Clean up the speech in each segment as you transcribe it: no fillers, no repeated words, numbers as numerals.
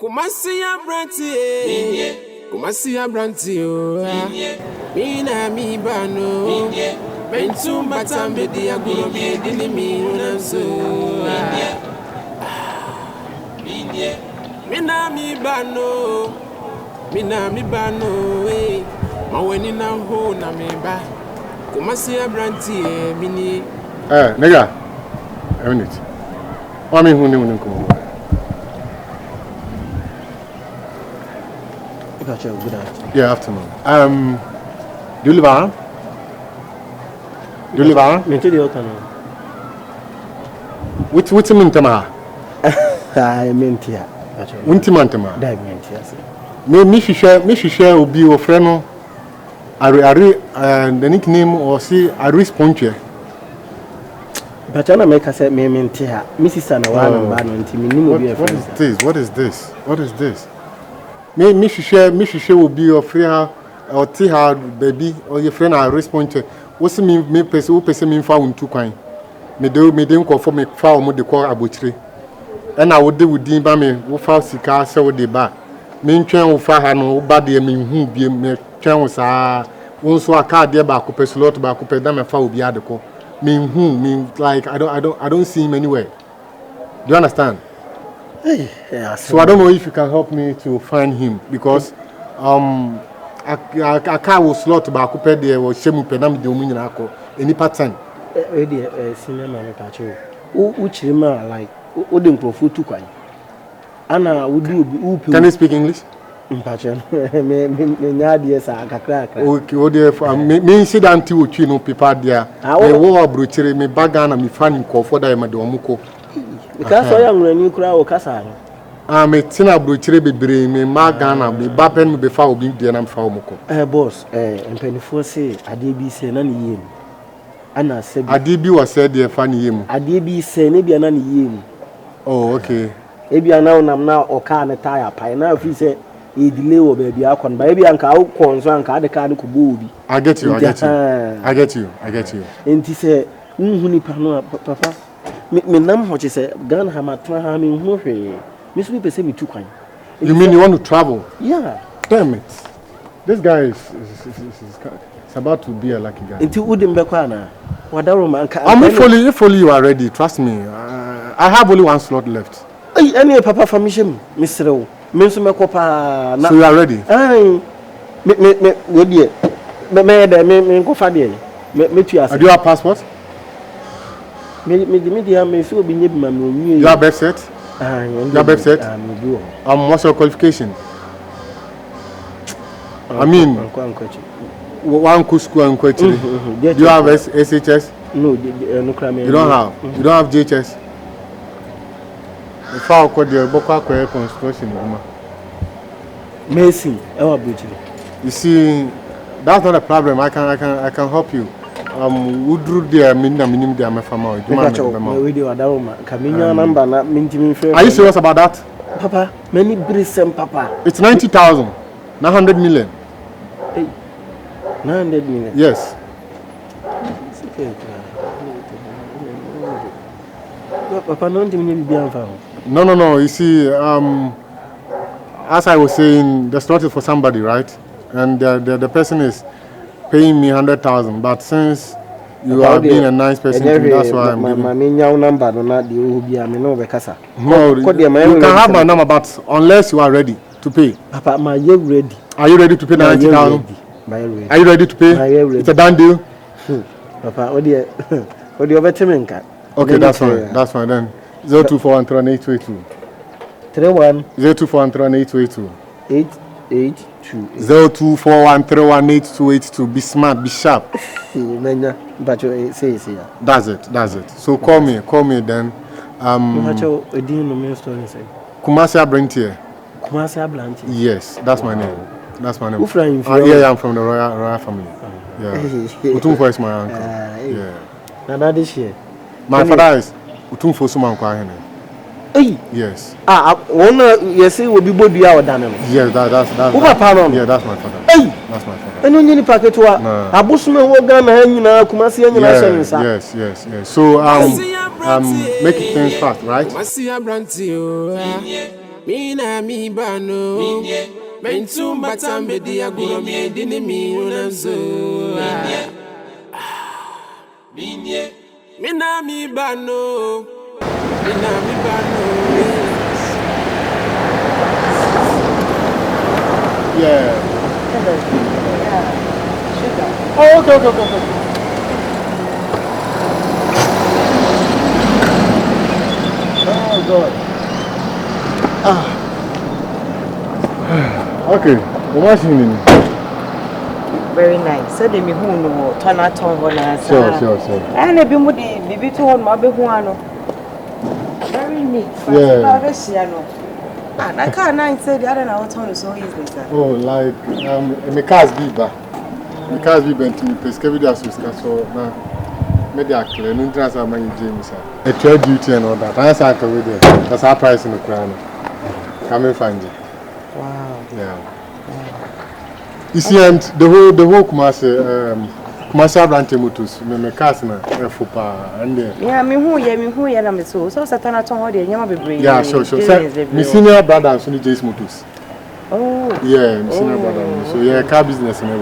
KUMASI ABRANTE3, KUMASI ABRANTE3, Mina mi bano, Mentum batambe di aguro mi dini mi unanso. Mina mi bano, maweni na ho na me ba. KUMASI ABRANTE3, mini. Nigga, a minute. What mean who come? Good afternoon. Yeah, afternoon. Do you live around? Me too, the hotel. What's the mintama? I meant here. Winti mantama. I meant here. Me share will be your friend. The nickname or see I respond to. But I make us say me meant here. Mrs. Sanawan and Bannon. What is this? Me share will be your friend or tea hard baby or your friend I respond to. What's me person who person me found two kind. Me don't call for me found with the call abutry. And I would do with Dimba me who found Sika so de ba. Me train will fire no body me who be me train was also a car there back up a slot back up a dam and foul be adequate. Me like I don't see him anywhere. Do you understand? Yeah, so I don't know if you can help me to find him because a car will slot back up there or shemu penam de umunako any pattern. Cinema patrol. Which like wouldn't profit to quite. Anna would do. Can you speak English? Patron, okay, oh dear, me sit until you know people there. I will brochure me bagana me fan call for the Madomuko. Because I am a new crowd Casa. I'm a tina brochure be bring me magana be bappen before being the name for Moko. Boss, and penny for say, I did be saying any yim. Anna said, I did be was said dear funny yim. I did be saying maybe an yim. Oh, okay. Maybe I now or can a tire pie. Now if you say, he delay or baby, I can baby and cow corns and card the card could be. I get you. And he said, Papa, me name what you say, gun hammer, Traham in Murray. Miss Weeper say me too kind. You mean you want to travel? Yeah. Damn it. This guy is about to be a lucky guy. Into Wooden Bekwana. If only you are ready, trust me. I have only one slot left. Any papa from Mission, Mr. O. So you are ready? Good dear. Me go Fabian. Me to do you have passport? Media may so be near my room. You have birth set? You have birth set? What's your qualification? I mean, one cool school and question. Do you have SHS? No, no. You don't have. You don't have JHS. If I could the Boka construction, Mason, you see, that's not a problem. I can help you. We drew there, minimum there, my family. Are you serious about that? Papa, many bricks, Papa. It's 90,000, 900 million. Hey, 900 million. Yes. Papa, No. You see, as I was saying, the slot is for somebody, right? And the person is paying me 100,000. But since you are being a nice person, that's why I'm giving. No, you can have my number, but unless you are ready to pay. Papa, my year ready. Are you ready to pay 90,000? Are you ready to pay? It's a done deal. Papa, what do you have? Okay, that's fine then. 024131822. 31 024131822. 882. 024131822. Be smart, be sharp. But you say here. That's it. So call me then. KUMASI ABRANTE3. KUMASI ABRANTE3. Yes, that's my name. Who from you? Yeah, I'm from the royal family. Yeah. Utumfo is my uncle. Yeah. Now this year. My father is Utumfo Sumankwa. Hey. Yes. One you say will be body our done. Yes, that's yeah, that's my father. Hey. That's my father. And only packet to Abusman Wogan and KUMASI and yes. So make it things fast, right? KUMASI ABRANTE3. Mina mi bano. Mentum batambe dia guro mi dini mi unanzo. Mina mi bano. Mina mi bano. Yeah. Oh, okay. Oh, God. Okay. What's happening? Very nice. So, me who know turn out on one. Sure. And a bibi to on my behuano. Very neat. Yeah. And I can't say the other now turn so easily, sir. Oh, like my car's biba. My car's biba to me. Pesca video so now. Media clear. No transfer money, James. A trade duty and all that. I say I can with it. That's our price in the crown. Come and find it. Wow. Yeah. You see, and the whole Kumasi Abrante Motos, me cars na fupa and yeah, me who ya me so satana ton hode nyama bebre. Yeah, sure. My senior brother so James Motos. Oh. Yeah, my senior brother. So yeah, car business and we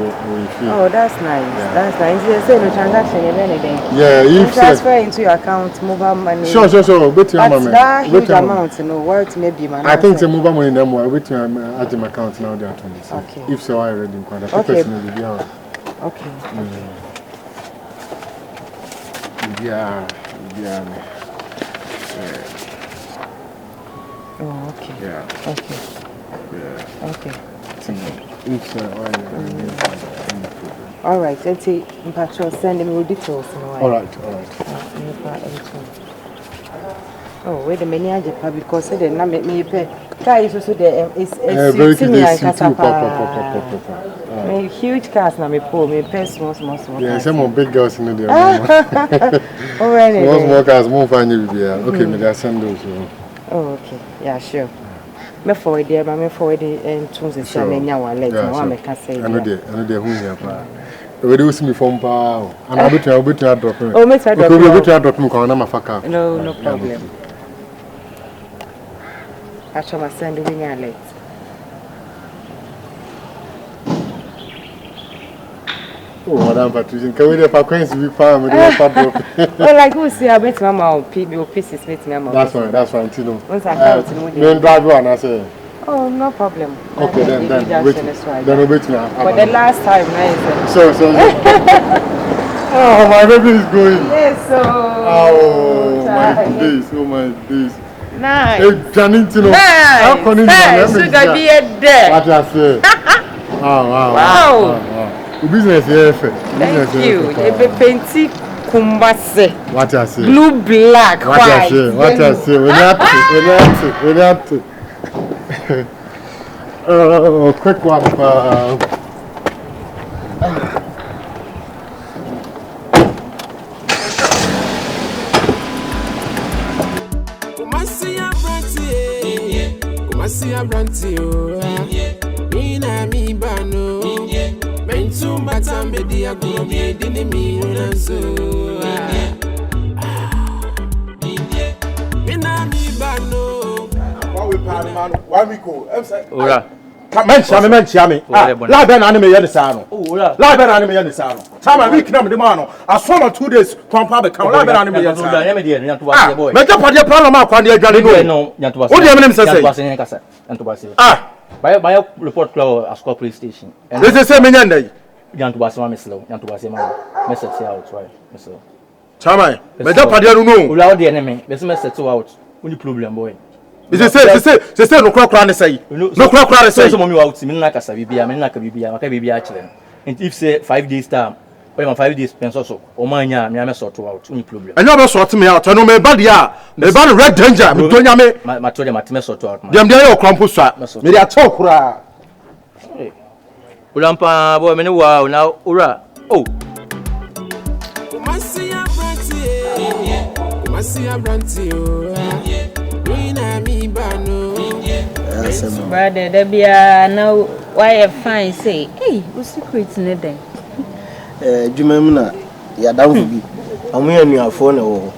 feel. Oh, that's nice. Yeah. That's nice. You say no transaction anything. Yeah, if transfer into your account mobile money. Sure. But that huge amount, you know, worth maybe man. I think the mobile money no more. Wait till at my account now they are 20. Okay. If so, I ready in quite. Okay. Okay. Yeah. Oh, okay. Yeah. Okay. Yeah. Okay. If so, all right. Let's see. Send me details. All right. Oh, wait a minute, because they didn't make me pay. Car is also there. It's very huge cars now. Me pay small. Yeah, some big girls in there. Already. Small cars, more fine. Okay, me they send those. Oh, okay. Yeah, sure. Me forward there, but me forward and choose the same in your wallet. No one can say. I know they who here. We do see me from power. And I'll be to drop me. Oh, me try drop. We'll be to drop me. Call na mafaka. No problem. I shall send you in your late. Oh, Madam Patricia, can we have a coins we farm? Oh, like who see? I bet Mama or pieces with Mama. That's fine, Tino. Once I come to then drive one, I say. Oh, no problem. Okay, then wait. Then wait now. But the last time, nice. So. Oh, my baby is going. Yes, so. Oh, my days. Nice. Hey, Janine, how can you should I be there? What I say? Wow. Business here, thank you. Ebe painti Kumasi. What I say? Blue, black, white. What I say? We have to. Quick one. Kumasi Abrante3. Mina mi bano. Mentum batambe dia guro mi dini mi unanzo. Mina mi bano. Why we go? Ora. Men chame. La ben anime ye sano. Ora. La ben anime ye sano. Tama week na me de mano. I saw 2 days kwampa be kan. La ben anime ye sano. Ya me de nyanto ba boy. Me tapa de plan ma kwande adwale no. Nyanto ba. O de me say. Nyanto ba se kasa. Nyanto ba se. By report club as call police station. They say me nyanda. Nyanto ba se ma meslo. Nyanto ba se ma. Message say out right. Meslo. Tama. Me tapa de no. Ora o de me. Be se message out. Only problem boy. They say no kra ne say. No kra ne say. So mommy out me na kasa bibia, me na ka bibia, maka bibia chile. And if say 5 days time, or 5 days penso so, o manya me am sort out, only problem. And you be sort me out, no me bad ya. Me bad red danger, me donya me. Ma to dem atme sort out. Dem dey your crampo so. Me dey talk kra. Ulampa boy me ne wa na ora. Oh. Kumasi Abrante3. Brother, there be now why fine say, hey, what's secret in the Jumemna, ya down to be. I'm here near phone or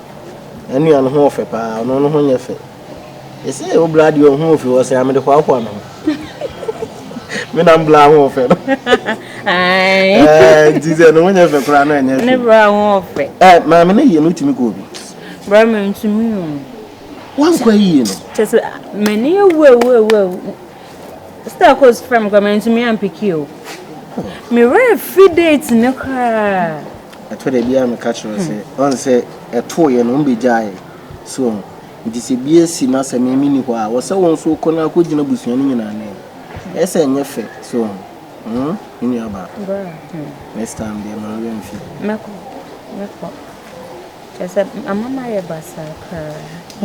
any on home for pa, no, You say you blood your home if you was I'm the one. Me nam bla ho fe. Dize no wonya fe kura na anya. Ne bra ho fe. Ma me na ye no timi ko bi. Bra me ntumi o. Wan kwa yi no. Chese me ne we. Star cause from government ntumi ampiki o. Me re free date ne kra. Ato de bia me catch you say, on say e to ye no mbe jae. So, ndi se bia si na se me mini ho a, wo se won so kona ko gina busuan ni nyina na. Ese nye fe. So, ini aba. Next time be ma we mfi. Meko. Chese amama ye basa kra.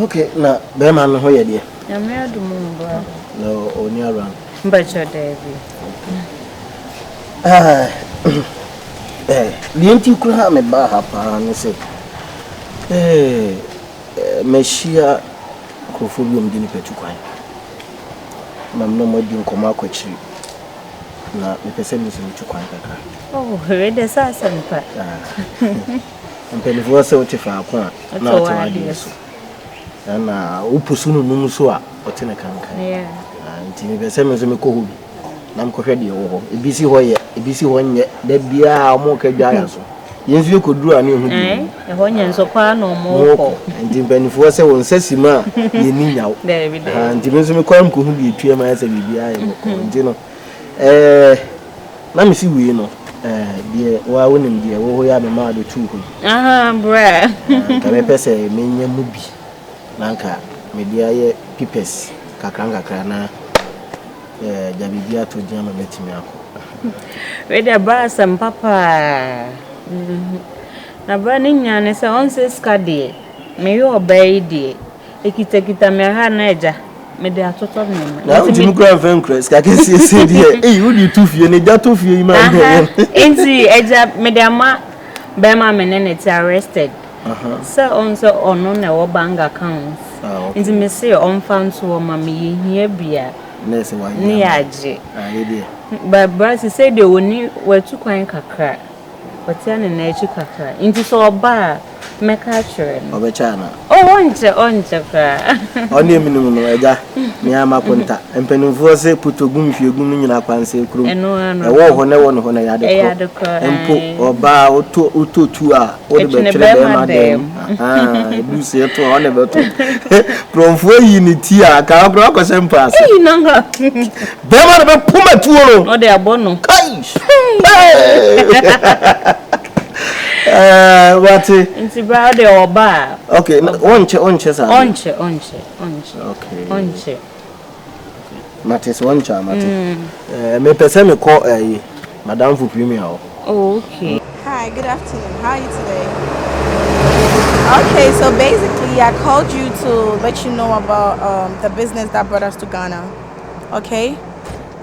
Okay, na be ma no ho ye de. Ya me adumu bra. No, oni around. Mbacho David. Lienti kura me ba hapa no se. Meshia kofobium dini petu kwan. Mam no modi nkoma akwachiri. Na me pese mi se mutu kwan kaka. Oh, rede sasa mpa. Mpelifo se otifa akwa na otwadi so. Na upusu no num so a otene kanka. Yeah. Nti me pese mi so me ko hobi. Na mkohwe de wo ebisi ho ye ebisi ho nye da bia mo ka dwa ya so yensu ekoduru ani hu bi ho nye nso kwa no mo ko nti banifo se won sasima ye ni nyawo nti me so me kwam ko hu bi etue ma yasa bibia ye ko nti no na me si wi no de wa wonim de wo ho ya be ma do tu hu bra ka me pese me nya mu bi na nka me dia ye pipes kakra na jabibia to jama metimi ako weda ba sam papa na ba ni nyane se on se skade me yo obey die ekita me ha na eja me de atoto me na ntimi kra fan kres ka kesi ese die wo di tu fie ne ja to fie ma enti eja me de ama be ma me ne net arrested so on so ono na wo bank account enti me say on fan so ma me hia bia nese wa ni aje ye but brasi say de woni watu kwan kakra wati ane na echi kakra inti so oba meka chere no obecha na onche kra oni eminu no eja mi ama konta empenufo se putogum fiegum nyina kwanse krum ewo ho na yade ko empo oba oto tu a wo de be chere be madam edu se to ho ne be to promfo yi ni ti a ka bro ko se mpass nanga be ma be puma tuo no o de abono kai what inti bra de oba okay onche sa onche okay onche mates oncha mate me pese me call madam for premier okay hi, good afternoon. How are you today? Okay, so basically I called you to let you know about the business that brought us to Ghana. Okay,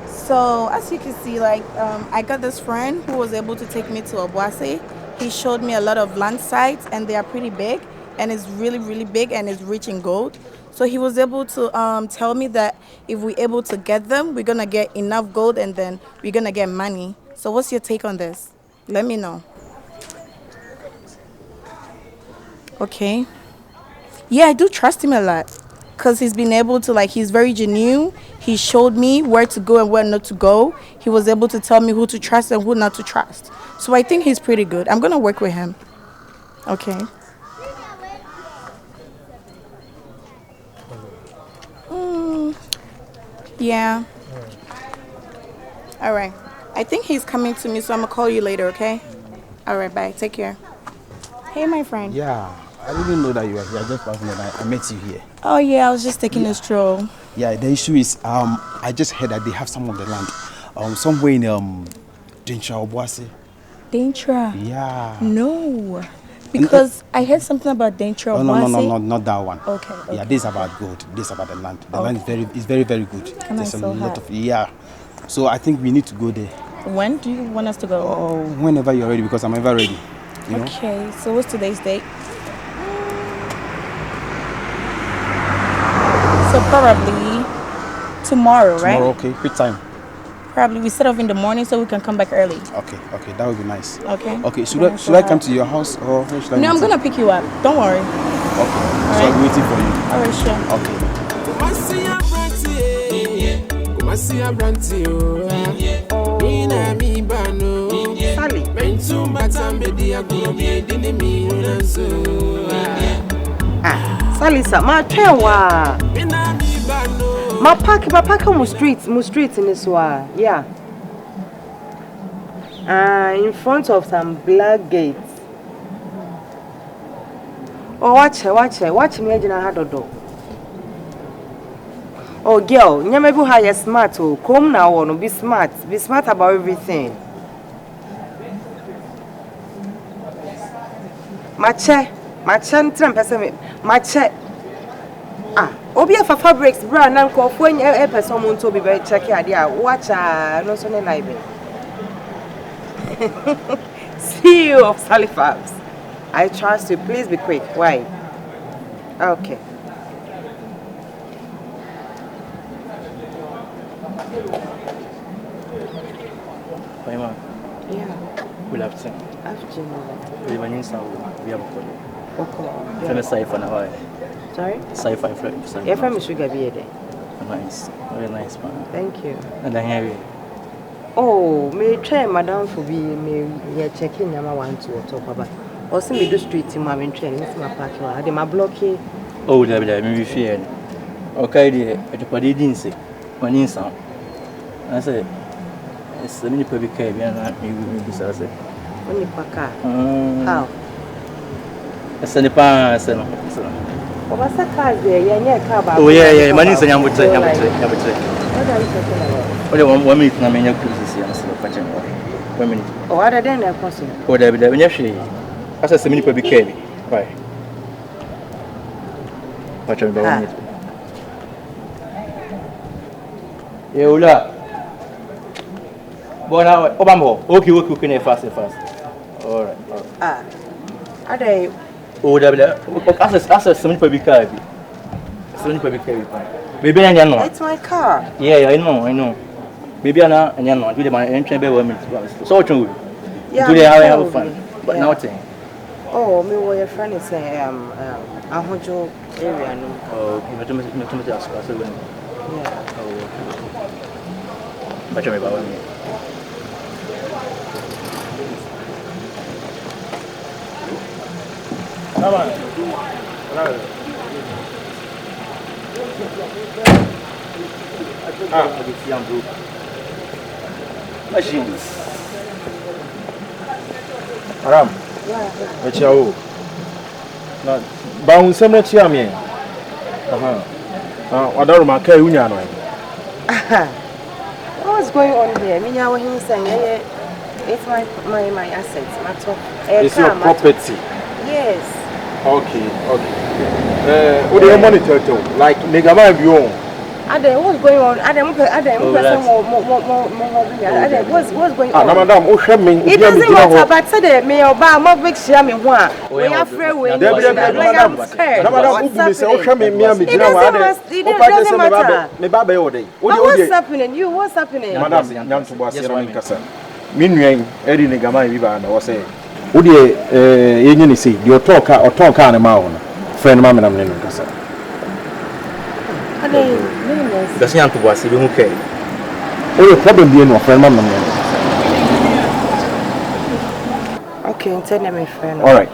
so as you can see, like I got this friend who was able to take me to Obuasi. He showed me a lot of land sites and they are pretty big and it's really big and it's rich in gold. So he was able to tell me that if we're able to get them, we're gonna get enough gold and then we're gonna get money. So what's your take on this? Let me know. Okay. Yeah, I do trust him a lot because he's been able to, like, he's very genuine. He showed me where to go and where not to go. He was able to tell me who to trust and who not to trust. So I think he's pretty good. I'm going to work with him. Okay. Yeah. All right. I think he's coming to me, so I'm going to call you later, okay? All right, bye. Take care. Hey, my friend. Yeah, I didn't know that you were here. I just passed and I met you here. Oh, yeah, I was just taking a stroll. Yeah, the issue is, I just heard that they have some of the land, somewhere in Dintra Obuasi. Dintra? Yeah. No, because I heard something about Dintra Obuasi. No, not that one. Okay. Yeah, this is about gold. This is about the land. The land is very good. There's a lot of So I think we need to go there. When do you want us to go? Oh, whenever you're ready, because I'm ever ready. You know? Okay, so what's today's date? So probably tomorrow, right? Tomorrow, okay. Which time? Probably we set off in the morning so we can come back early. Okay, that would be nice. Okay. Okay, should I come to your house or where should I? No, I'm gonna pick you up. Don't worry. Okay. So I'll be waiting for you. Alright, sure. Okay. Kumasi Abrante3, Nina mi bano, Sally. Mentum batambe dia gumi dini mi unanzo. Sally sa ma twewa. Nina mi bano. Ma park mu street in this one. Yeah. In front of some black gates. Oh, watch me agina hadodo. Oh girl, nyamebu ha smart oh. Come now no be smart about everything. Mache ntram pese me mache. Obi afa fabrics bra na nkofo e person mo nto bi be check ade a watch no so ne live. CEO of Halifax. I trust you. Please be quick. Why? Okay. Yeah. Good afternoon. We have a Okay. cipher now. Sorry? Cipher. Your family sugar be there. Nice. Very nice man. Thank you. And I hear you. Oh, me try madam for be me checking yama want to talk about. Also me do street in my train, miss my park. I dey my block here. Oh, there me fear. Okay, the party didn't say. One instant. I say, it's a mini public cab, and you will be so. When you park car. How? I send a pass. Oh, what's that car there? Yeah, car. Oh, yeah, money is a young. What are you talking about? Only 1 minute, I mean, your cruises here. 1 minute. Oh, other than that person. Oh, there, when you're she. I said, mini public cab. Right. Watch out, 1 minute. Yeah, Ola. Bona, Obama. Okay, fast. All right. Are they? Oh, there. As a semi public car. Maybe I know. It's my car. Yeah, I know. Maybe I know. Do my entry by 1 minute. So true. Yeah. Do they have fun? But nothing. Oh, me what your friend is saying. Ahojo area no. Oh, me to ask us when. Yeah. Oh. But me about me. Come on. Machines. Aram. Echiawo. Na ba hu sem na chia me. Wadaru ma kai unya no. What's going on here? Me now him saying it's my assets. Matter. It's your property. Yes. Okay. What do you monitor to? Like Megama view. Ade, what's going on? What's going on? Madam, it doesn't matter, but today, me or Ba, my big shame, one. We are free with it doesn't matter. What's happening? What's happening? Madam, Yam to Boss, Minuang, Eddie Negama, Viva, and I was saying, would you, you see, your talk or talk on a mound, friend, Mamma, and Nenocassa. That's young to was even okay. Oh, the problem being no friend, Mamma. Okay, tell me, my friend. All right.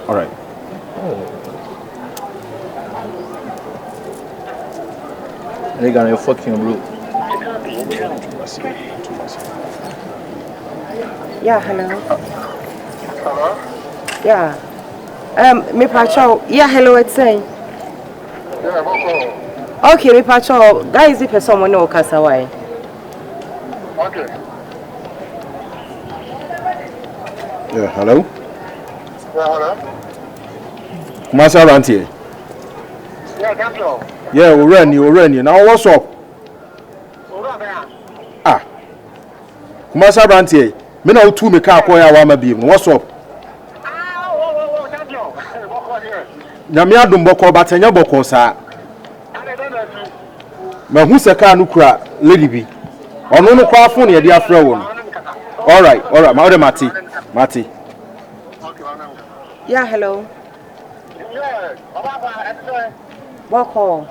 They're gonna fucking root. Yeah, hello. Yeah. Me patrol. Yeah, hello, it's saying. Okay, me patrol. Guys, if someone know Kasawai. Okay. Yeah, hello. Yeah, hello. KUMASI ABRANTE3. Yeah, that's all. Yeah, we're ready. Now what's up? KUMASI ABRANTE3. Me na utu me car ko ya wa ma bi. What's up? That's all. Hey, what on here? Na me adum boko batanya boko sa. Ma hu se car no kura lady bi. Ono no kwa phone ye dia afra wo no. All right. Ma ode Mati. Okay, yeah, hello. yeah, Boko.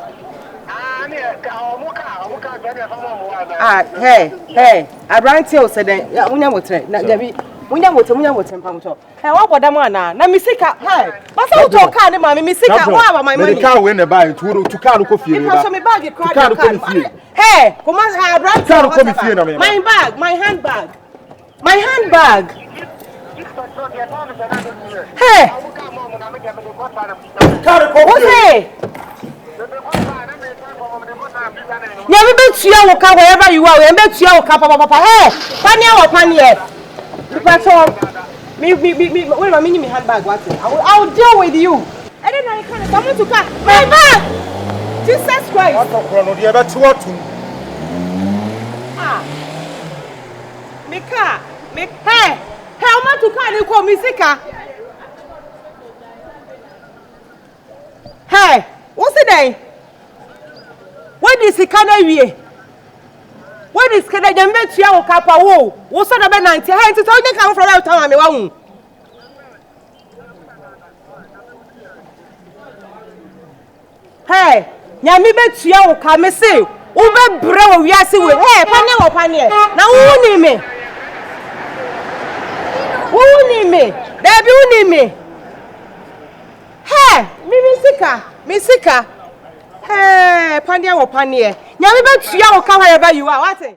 Hey, Abrante said that Munya wotre. Na Jabi, Munya wotre pamto. Hey, what boda mo na? Na misika, hey. Basa uto car ni ma me misika, wa my money. Me car we na buy to car no coffee. So me bag cry car. Hey, Kumasi Abrante car no coffee na me. My bag, my handbag. My handbag. Hey. What's it? Never bet you will come wherever you are, and bet you will come, Papa. Hey, Pania or Pania. Me, wait a minute, handbag. I will deal with you. I don't know, I can't come to car. My bag! Jesus Christ. What the chrono, the other two. Ah. Me car. Hey, how much to car you call me sicker? Hey, what's the name? What is the canary? What is Canadian met you capa woe? What's the about 90? Hey, to tell you come from out time. Hey, Yami bet you come see. Uber bro, we are seeing. Hey, Pania or Pania. Now, who need me? Who need me? There be who need me. Hey, me sika. Hey, Pania or Pania. Nyami bet you come wherever you are. What?